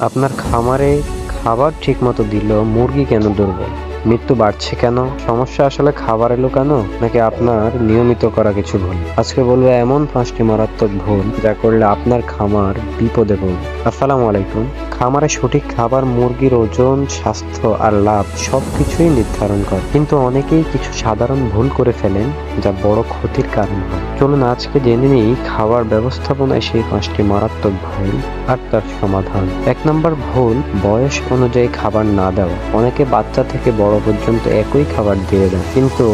আপনার খামারে খাবার ঠিকমতো দিলেও মুরগি কেন দুর্বল? মৃত্যু বাড়ছে কেন? সমস্যা আসলে খাবারে লুকানো, নাকি আপনার নিয়মিত করা কিছু ভুল? আজকে বলবো এমন 5টি মারাত্মক ভুল যা করলে আপনার খামার বিপদে পড়বে। আসসালামু আলাইকুম। খামারে সঠিক খাবার মুরগির ওজন, স্বাস্থ্য আর লাভ সবকিছুই নির্ধারণ করে, কিন্তু অনেকেই কিছু সাধারণ ভুল করে ফেলেন যা বড় ক্ষতির কারণ হয়। চলুন আজকে জেনে নিই খাবার ব্যবস্থাপনায় সেই 5টি মারাত্মক ভুল আর তার সমাধান। 1 নম্বর ভুল, বয়স অনুযায়ী খাবার না দেওয়া। অনেকে বাচ্চা থেকে বড় পর্যন্ত একই খাবার দিয়ে দেন, কিন্তু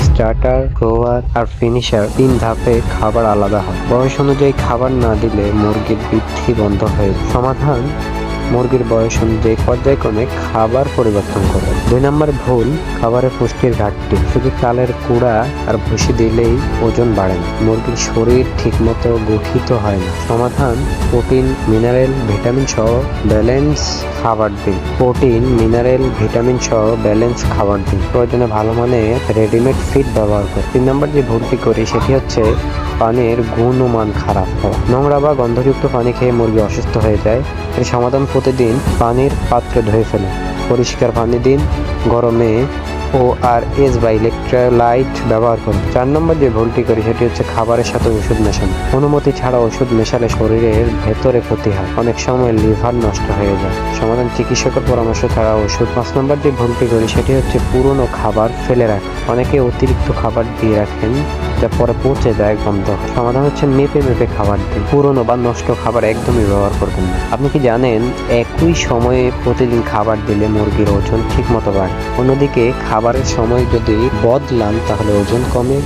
স্টার্টার, গ্রোয়ার আর ফিনিশার 3 ধাপে খাবার আলাদা হয়। বয়স অনুযায়ী খাবার না দিলে মুরগির বৃদ্ধি বন্ধ হয়ে যায়। সমাধান, মুরগির বয়স অনুযায়ী পর্যায়ক্রমে খাবার পরিবর্তন করবে। 2 নম্বর ভুল, খাবারের পুষ্টির ঘাটতি। শুধু চালের কুড়া আর ভুসি দিলেই ওজন বাড়ে না, মুরগির শরীর ঠিকমতো গঠিত হয় না। সমাধান, প্রোটিন, মিনারেল, ভিটামিন সহ ব্যালেন্স খাবার দিন। খাবার দিন। প্রয়োজনে ভালো মানের রেডিমেড ফিড ব্যবহার করুন। 3 নম্বর যে ভুলটি করি সেটি হচ্ছে পানির গুণ ও মান খারাপ হওয়া। নোংরা বা গন্ধযুক্ত পানি খেয়ে মুরগি অসুস্থ হয়ে যায়। এর সমাধান, প্রতিদিন পানির পাত্র ধুয়ে ফেলুন, পরিষ্কার পানি দিন, গরমে ORS বা ইলেকট্রোলাইট ব্যবহার করুন। 4 নম্বর যে ভুলটি করি সেটি হচ্ছে খাবারের সাথে ওষুধ মেশানো। অনুমতি ছাড়া ওষুধ মেশালে শরীরের ভেতরে ক্ষতি হয়, অনেক সময় লিভার নষ্ট হয়ে যায়। সমাধান, চিকিৎসকের পরামর্শ ছাড়া ওষুধ। 5 নম্বর যে ভুলটি করি সেটি হচ্ছে পুরনো খাবার ফেলে রাখা। অনেকে অতিরিক্ত খাবার দিয়ে রাখেন যা পরে পচে যায়, গন্ধ হয়। সমাধান হচ্ছে মেপে মেপে খাবার দিন। পুরনো বা নষ্ট খাবার একদমই ব্যবহার করবেন না। আপনি কি জানেন একই সময়ে প্রতিদিন খাবার দিলে মুরগির ওজন ঠিক মতো বাড়ে? অন্যদিকে খাবারের সময় যদি বদলান তাহলে ওজন কমে,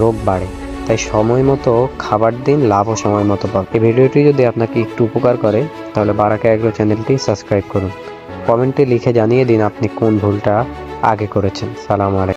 রোগ বাড়ে। তাই সময় মতো খাবার দিন, লাভও সময় মতো পাবেন। এই ভিডিওটি যদি আপনাকে একটু উপকার করে তাহলে বারাকা এগ্রো চ্যানেলটি সাবস্ক্রাইব করুন। কমেন্টে লিখে জানিয়ে দিন আপনি কোন ভুলটা আগে করেছেন। সালাম আলাইকুম।